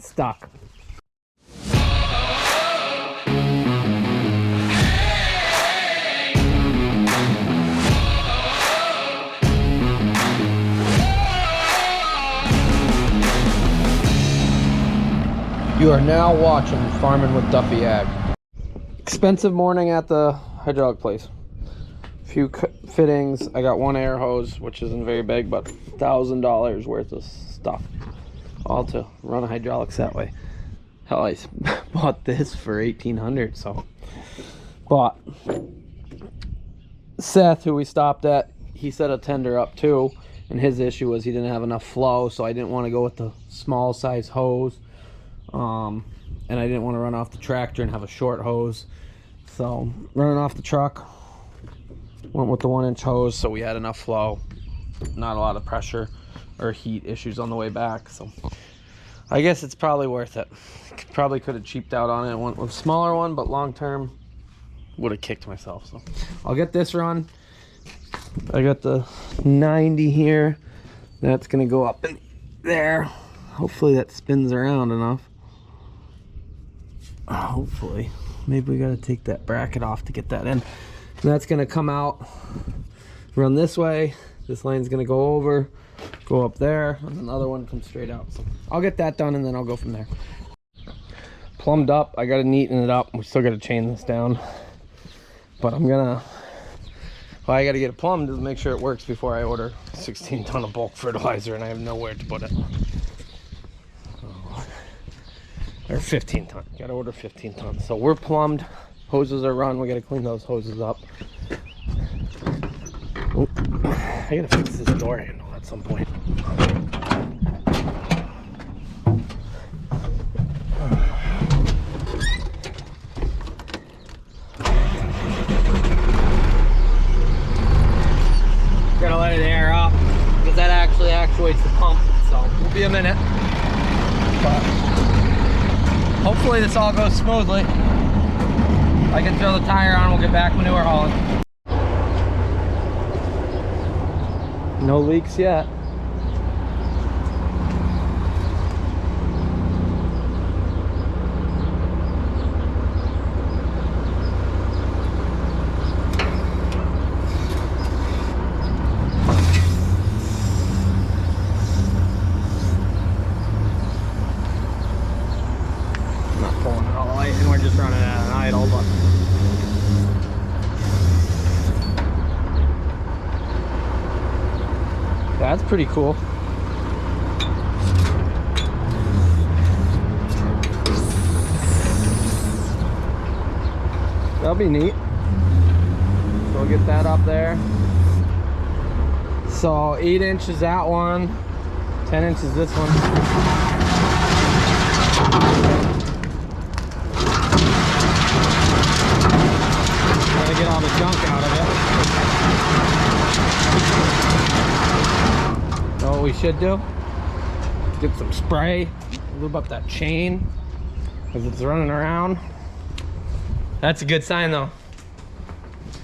stuck. You are now watching Farming with Duffy Ag. Expensive morning at the hydraulic place. Few fittings. I got one air hose, which isn't very big, but $1,000 worth of stuff, all to run hydraulics that way. Hell, I bought this for $1,800. So, but Seth, who we stopped at, he set a tender up too, and his issue was he didn't have enough flow, so I didn't want to go with the small size hose. And I didn't want to run off the tractor and have a short hose, so running off the truck, went with the 1-inch hose, so we had enough flow, not a lot of pressure or heat issues on the way back. So I guess it's probably worth it. Probably could have cheaped out on it and went with a smaller one, but long term would have kicked myself. So I'll get this run. I got the 90 here, that's gonna go up in there. Hopefully that spins around enough. Hopefully. Maybe we got to take that bracket off to get that in. And that's going to come out, run this way. This line's going to go over, go up there, and another one comes straight out. So I'll get that done and then I'll go from there. Plumbed up. I got to neaten it up. We still got to chain this down. But I'm going to... Well, I got to get it plumbed to make sure it works before I order 16 ton of bulk fertilizer, and I have nowhere to put it. Or 15 ton. Gotta order 15 tons. So we're plumbed. Hoses are run. We gotta clean those hoses up. Oh, I gotta fix this door handle at some point. Gotta let it air up because that actually actuates the pump. So we'll be a minute. But hopefully this all goes smoothly. I can throw the tire on, we'll get back manure hauling. No leaks yet. That's pretty cool. That'll be neat. So we'll get that up there. So 8 inches that one, 10 inches this one. Gotta get all the junk out of it. Know what we should do? Get some spray, lube up that chain because it's running around. That's a good sign though.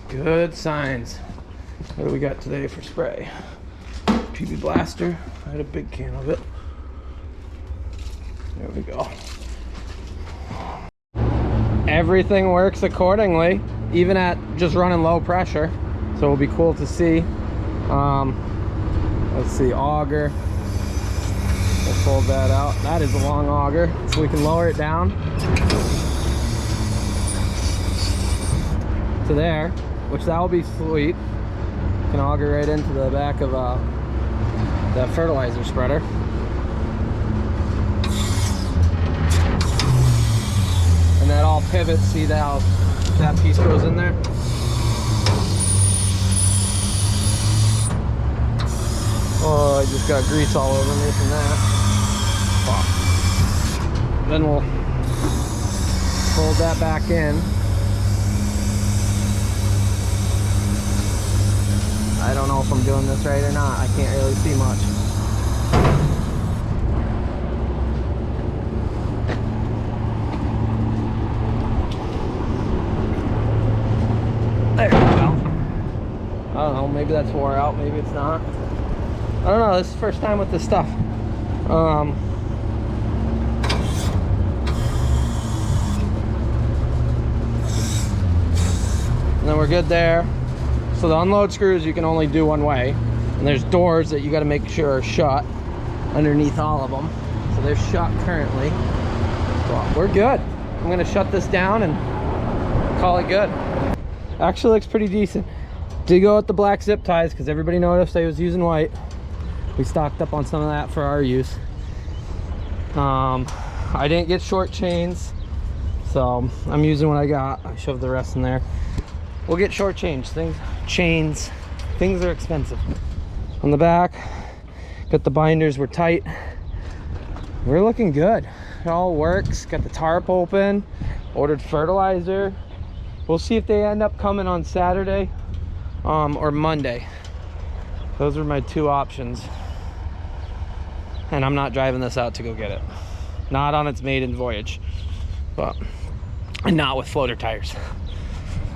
Good signs. What do we got today for spray? PB Blaster. I had a big can of it. There we go. Everything works accordingly, even at just running low pressure. So it'll be cool to see. Let's see, auger. We'll fold that out. That is a long auger, so we can lower it down to there, which that will be sweet. Can auger right into the back of that fertilizer spreader. And that all pivots. See how that piece goes in there? Oh, I just got grease all over me from that. Wow. Then we'll fold that back in. I don't know if I'm doing this right or not. I can't really see much. There we go. I don't know, maybe that's wore out, maybe it's not. I don't know, this is the first time with this stuff. and then we're good there. So the unload screws you can only do one way, and there's doors that you got to make sure are shut underneath all of them. So they're shut currently. Well, we're good. I'm gonna shut this down and call it good. Actually looks pretty decent. Did go with the black zip ties because everybody noticed I was using white. We stocked up on some of that for our use. I didn't get short chains, so I'm using what I got. I shoved the rest in there. We'll get short chains. Things are expensive. On the back, got the binders were tight. We're looking good. It all works. Got the tarp open. Ordered fertilizer. We'll see if they end up coming on Saturday or Monday. Those are my two options. And I'm not driving this out to go get it. Not on its maiden voyage, but and not with floater tires.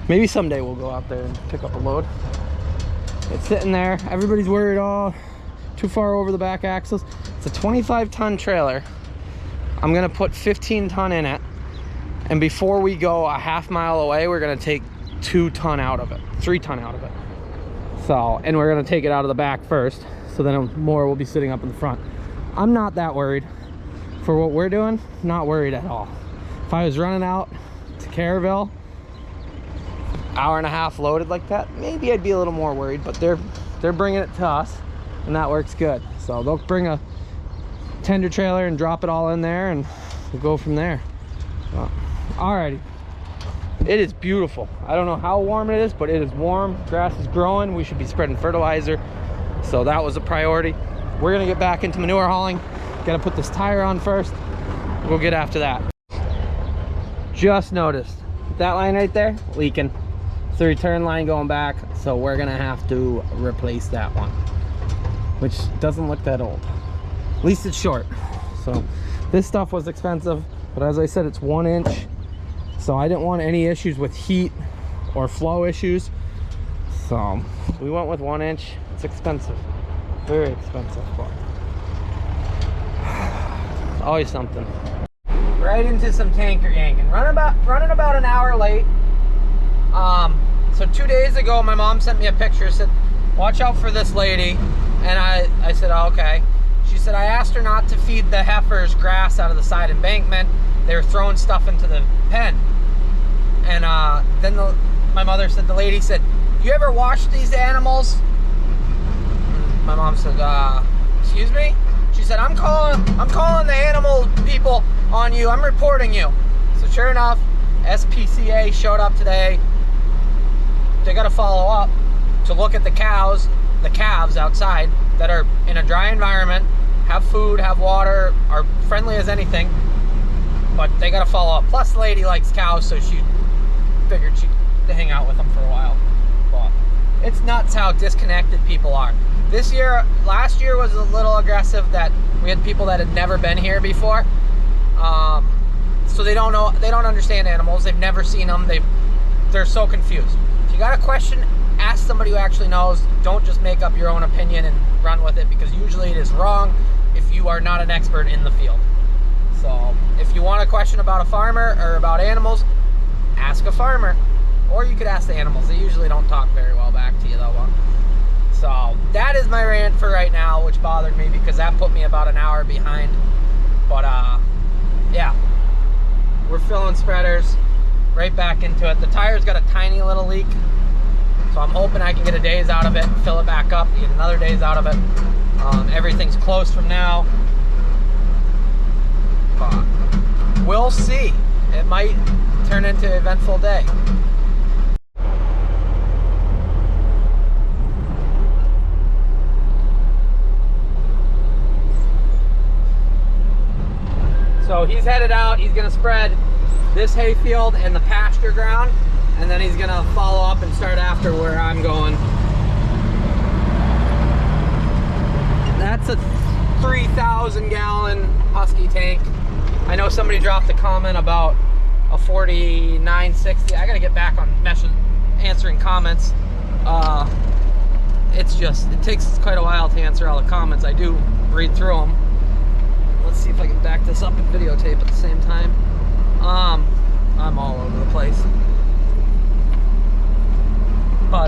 Maybe someday we'll go out there and pick up a load. It's sitting there. Everybody's worried, oh, too far over the back axles. It's a 25-ton trailer. I'm gonna put 15 ton in it, and before we go a half mile away, we're gonna take 2 ton out of it, 3 ton out of it. So, and we're gonna take it out of the back first, so then more will be sitting up in the front. I'm not that worried for what we're doing. Not worried at all. If I was running out to Caraville, hour and a half loaded like that, maybe I'd be a little more worried, but they're bringing it to us, and that works good. So they'll bring a tender trailer and drop it all in there, and we'll go from there. Alrighty, it is beautiful. I don't know how warm it is, but it is warm. Grass is growing. We should be spreading fertilizer, so that was a priority. We're gonna get back into manure hauling. Gotta put this tire on first. We'll get after that. Just noticed that line right there leaking. It's the return line going back, so we're gonna have to replace that one, which doesn't look that old. At least it's short. So this stuff was expensive, but as I said, it's 1 inch, so I didn't want any issues with heat or flow issues, so we went with 1 inch. It's expensive, very expensive, but always something. Right into some tanker yanking. Running about an hour late. So 2 days ago, my mom sent me a picture, said, watch out for this lady, and I said, oh, okay. She said, I asked her not to feed the heifers grass out of the side embankment. They were throwing stuff into the pen. And then my mother said, the lady said, you ever wash these animals? And my mom said, excuse me? She said, I'm calling the animal people on you. I'm reporting you. So sure enough, SPCA showed up today. They got to follow up to look at the calves outside that are in a dry environment, have food, have water, are friendly as anything, but they got to follow up. Plus the lady likes cows, so she figured she'd hang out with them for a while. But it's nuts how disconnected people are. Last year was a little aggressive, that we had people that had never been here before, so they don't understand animals. They've never seen them. They're so confused. If you got a question, ask somebody who actually knows. Don't just make up your own opinion and run with it, because usually it is wrong if you are not an expert in the field. So if you want a question about a farmer or about animals, ask a farmer, or you could ask the animals. They usually don't talk very well back to you though. So that is my rant for right now, which bothered me because that put me about an hour behind. But yeah, we're filling spreaders, right back into it. The tire's got a tiny little leak, so I'm hoping I can get a days out of it, fill it back up, get another days out of it. Everything's close from now, but we'll see. It might turn into an eventful day. So he's headed out. He's gonna spread this hayfield and the pasture ground, and then he's gonna follow up and start after where I'm going. That's a 3,000 gallon Husky tank. I know somebody dropped a comment about a 4960. I gotta get back on answering comments. It takes quite a while to answer all the comments. I do read through them. Let's see if I can back this up and videotape at the same time. I'm all over the place. But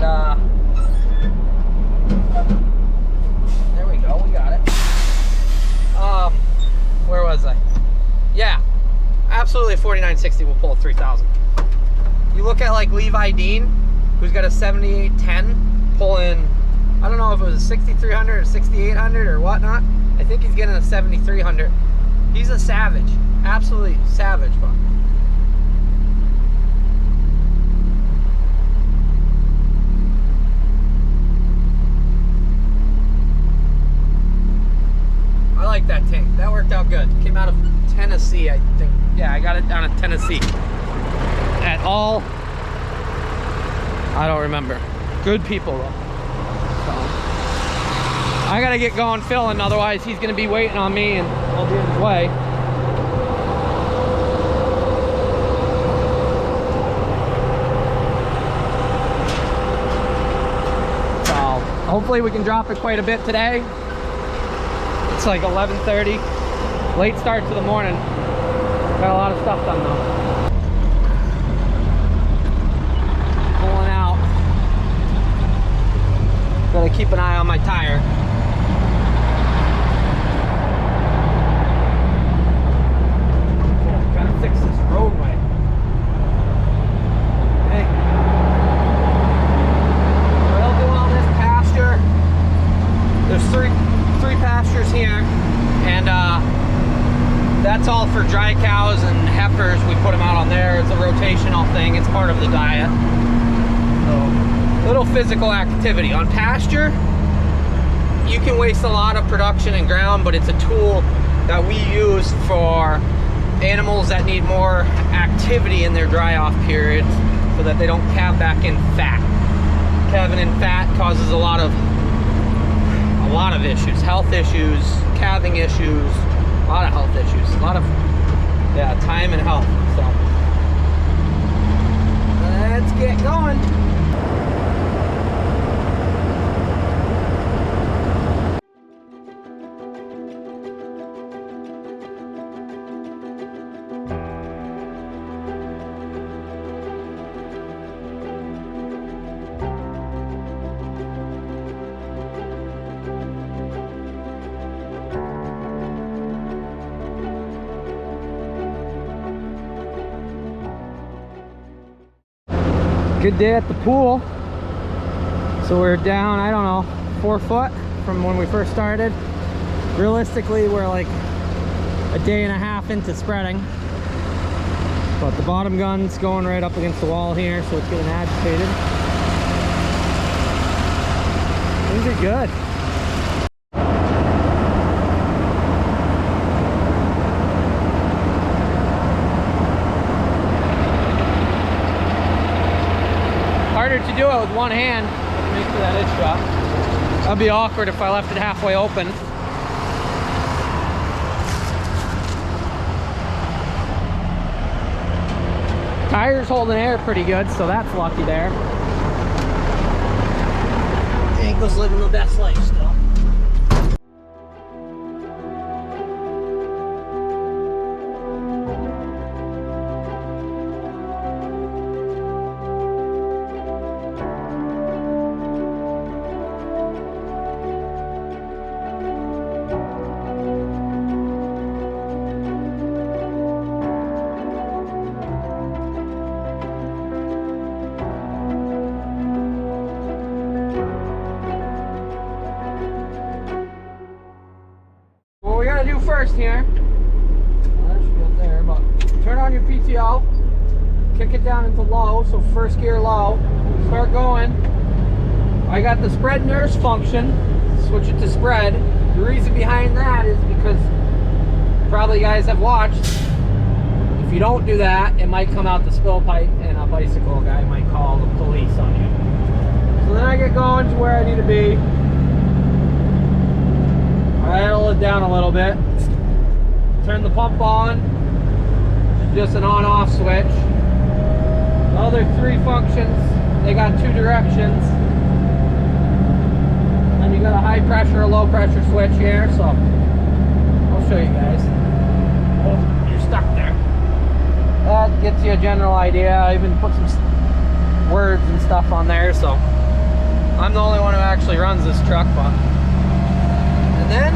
there we go, we got it. Where was I? Yeah, absolutely 4960 will pull a 3000. You look at like Levi Dean, who's got a 7810 pulling, I don't know if it was a 6300 or 6800 or whatnot. I think he's getting a 7300. He's a savage, absolutely savage, but I like that tank. That worked out good. Came out of Tennessee, I think. Yeah, I got it down in Tennessee. At all, I don't remember. Good people though. So, I gotta get going filling, otherwise he's gonna be waiting on me and I'll be in his way. So, hopefully we can drop it quite a bit today. It's like 11:30. Late start to the morning. Got a lot of stuff done though. Pulling out. Gotta keep an eye on my tire. Gotta fix this roadway. Hey. We'll do all this pasture. There's three pastures here, and that's all for dry cows and heifers. We put them out on there. It's a rotational thing. It's part of the diet. So, little physical activity. On pasture, you can waste a lot of production and ground, but it's a tool that we use for animals that need more activity in their dry off periods so that they don't calve back in fat. Calving in fat causes a lot of issues, health issues, calving issues, a lot of health issues, a lot of, yeah, time and health. So let's get going. Good day at the pool. So we're down, I don't know, 4 foot from when we first started. Realistically, we're like a day and a half into spreading. But the bottom gun's going right up against the wall here, so it's getting agitated. Things are good. Harder to do it with one hand. Make sure that is shut. That'd be awkward if I left it halfway open. Tire's holding air pretty good, so that's lucky there. Ankle's living the best life still. Do first here, that should be up there, but turn on your PTO, kick it down into low, so first gear low, start going. I got the spread nurse function, switch it to spread. The reason behind that is because probably you guys have watched, if you don't do that, it might come out the spill pipe and a bicycle guy might call the police on you. So then I get going to where I need to be. Idle it down a little bit. Turn the pump on. It's just an on-off switch. The other 3 functions, they got 2 directions. And you got a high pressure, a low pressure switch here, so I'll show you guys. Oh, you're stuck there. That gets you a general idea. I even put some words and stuff on there, so I'm the only one who actually runs this truck, but. And then,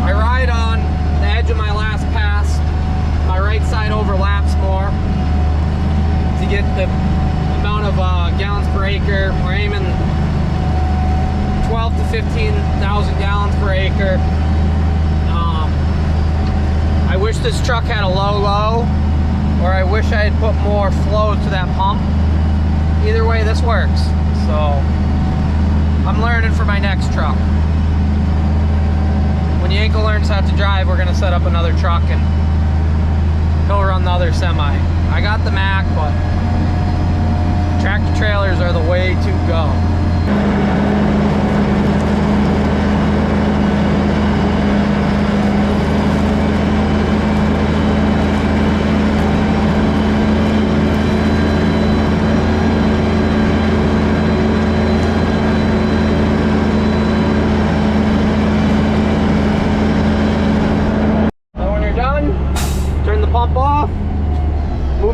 I ride on the edge of my last pass. My right side overlaps more to get the amount of gallons per acre. We're aiming 12 to 15,000 gallons per acre. I wish this truck had a low, or I wish I had put more flow to that pump. Either way, this works. So I'm learning for my next truck. When Yanko learns how to drive, we're gonna set up another truck and he'll run the other semi. I got the Mac, but tractor trailers are the way to go.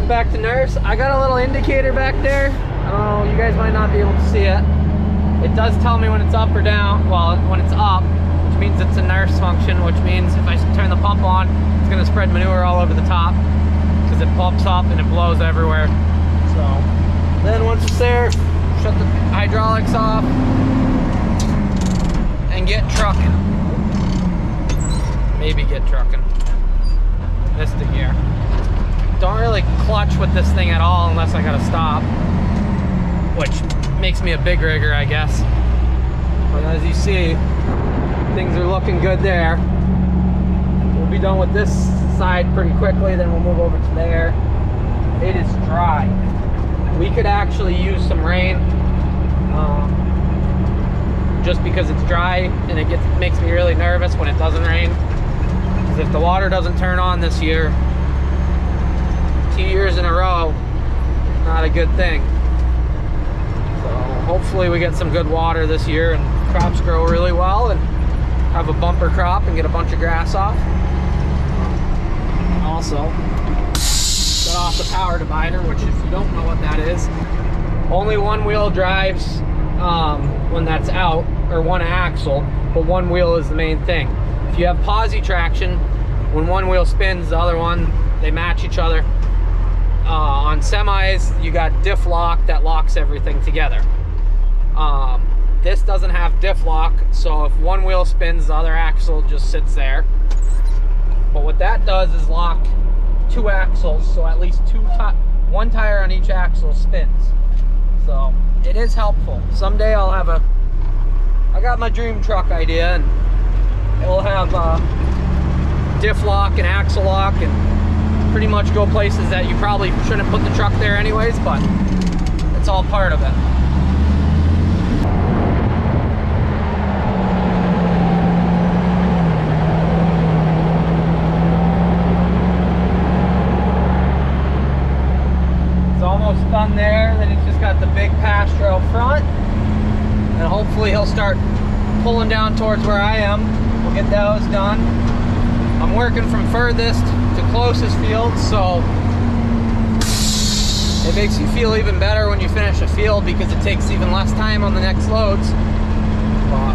Back to nurse. I got a little indicator back there. You guys might not be able to see it. It does tell me when it's up or down. Well, when it's up, which means it's a nurse function, which means if I turn the pump on, it's gonna spread manure all over the top because it pumps up and it blows everywhere. So then once it's there, shut the hydraulics off and get trucking. Maybe get trucking. Missed the gear. Don't really clutch with this thing at all unless I gotta stop, which makes me a big rigger, I guess. But as you see, things are looking good there. We'll be done with this side pretty quickly, then we'll move over to there. It is dry. We could actually use some rain, just because it's dry, and it makes me really nervous when it doesn't rain. Because if the water doesn't turn on this year, 2 years in a row, not a good thing. So hopefully we get some good water this year and crops grow really well and have a bumper crop and get a bunch of grass off. Also, got off the power divider, which if you don't know what that is, only one wheel drives when that's out, or one axle, but one wheel is the main thing. If you have posi traction, when one wheel spins, the other one, they match each other. On semis, you got diff lock that locks everything together. This doesn't have diff lock, so if one wheel spins, the other axle just sits there. But what that does is lock two axles, so at least one tire on each axle spins. So it is helpful. Someday I'll have I got my dream truck idea, and it'll have diff lock and axle lock, and pretty much go places that you probably shouldn't put the truck there anyways, but it's all part of it. It's almost done there. Then he's just got the big pasture out front, and hopefully he'll start pulling down towards where I am. We'll get those done. I'm working from furthest to closest field, so it makes you feel even better when you finish a field because it takes even less time on the next loads. But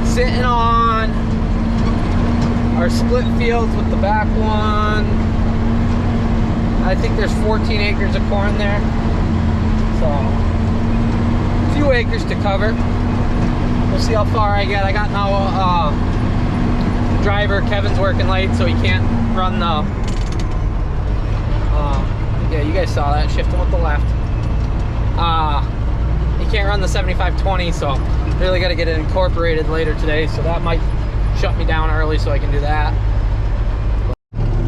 sitting on our split fields with the back one, I think there's 14 acres of corn there, so a few acres to cover. We'll see how far I get. I got now driver Kevin's working late, so he can't run the yeah, you guys saw that, shifting with the left. He can't run the 75/20, so really got to get it incorporated later today, so that might shut me down early so I can do that.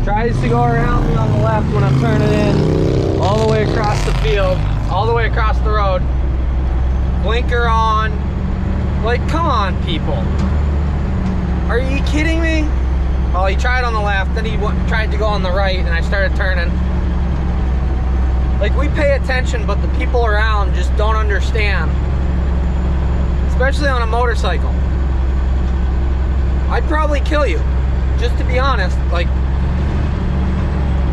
Tries to go around me on the left when I'm turning in, all the way across the field, all the way across the road. Blinker on. Like, come on, people. Are you kidding me? Well, he tried on the left, then he tried to go on the right, and I started turning. Like, we pay attention, but the people around just don't understand. Especially on a motorcycle. I'd probably kill you, just to be honest. Like,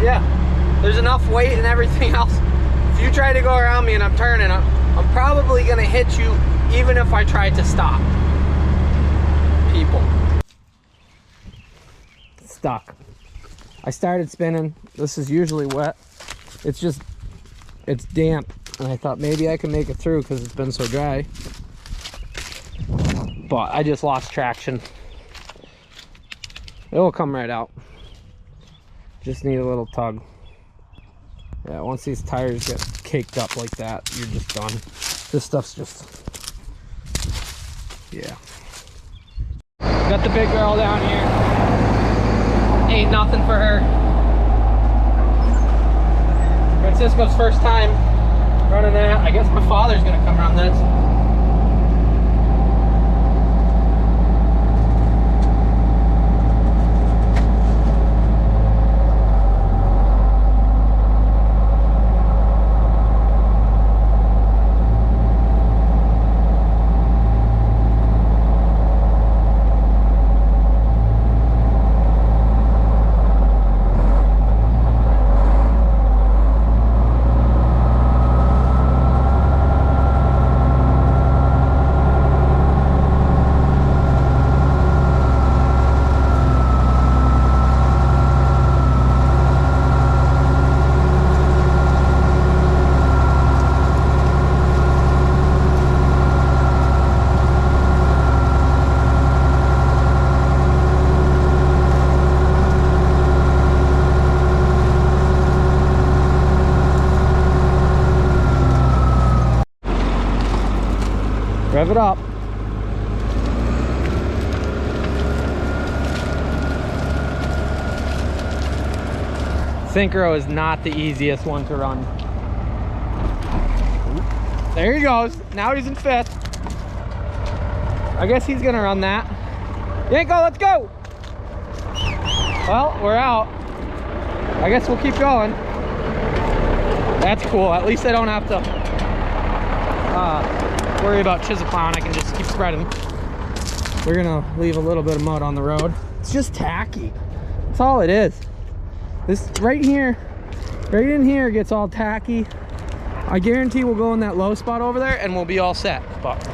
yeah. there's enough weight and everything else. If you try to go around me and I'm turning, I'm probably gonna hit you even if I tried to stop. People. Stuck. I started spinning. This is usually wet. It's damp. And I thought maybe I can make it through because it's been so dry. But I just lost traction. It will come right out. Just need a little tug. Yeah, once these tires get caked up like that, you're just done. This stuff's just... yeah. Got the big girl down here. Ain't nothing for her. Francisco's first time running that. I guess my father's gonna come run this. Rev it up. Synchro is not the easiest one to run. There he goes. Now he's in fifth. I guess he's gonna run that. Yanko, let's go. Well, we're out. I guess we'll keep going. That's cool. At least I don't have to worry about chisel plowing. I can just keep spreading. We're gonna leave a little bit of mud on the road. It's just tacky. That's all it is. This right here, right in here gets all tacky. I guarantee we'll go in that low spot over there and we'll be all set. But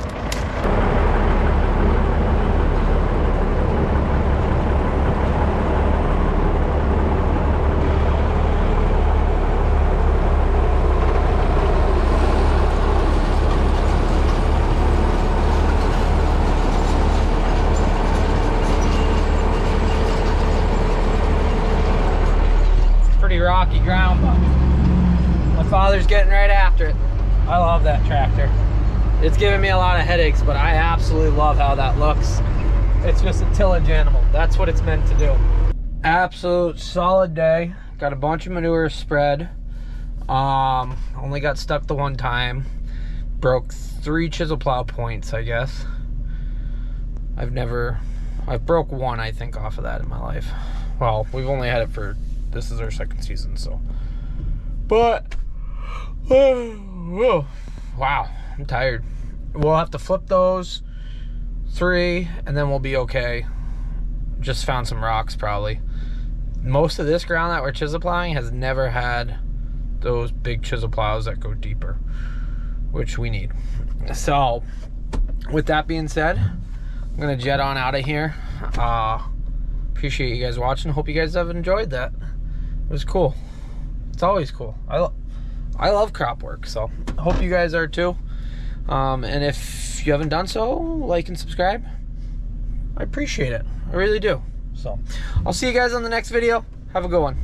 rocky ground, but my father's getting right after it. I love that tractor. It's giving me a lot of headaches, but I absolutely love how that looks. It's just a tillage animal. That's what it's meant to do. Absolute solid day. Got a bunch of manure spread. Only got stuck the one time. Broke 3 chisel plow points, I guess. I've broke one, I think, off of that in my life. Well, we've only had it for, this is our second season, so. But, wow, I'm tired. We'll have to flip those 3, and then we'll be okay. Just found some rocks, probably. Most of this ground that we're chisel plowing has never had those big chisel plows that go deeper, which we need. So, with that being said, I'm gonna jet on out of here. Appreciate you guys watching. Hope you guys have enjoyed that. It was cool. It's always cool. I love crop work, so I hope you guys are too. And if you haven't done so, like and subscribe. I appreciate it. I really do. So I'll see you guys on the next video. Have a good one.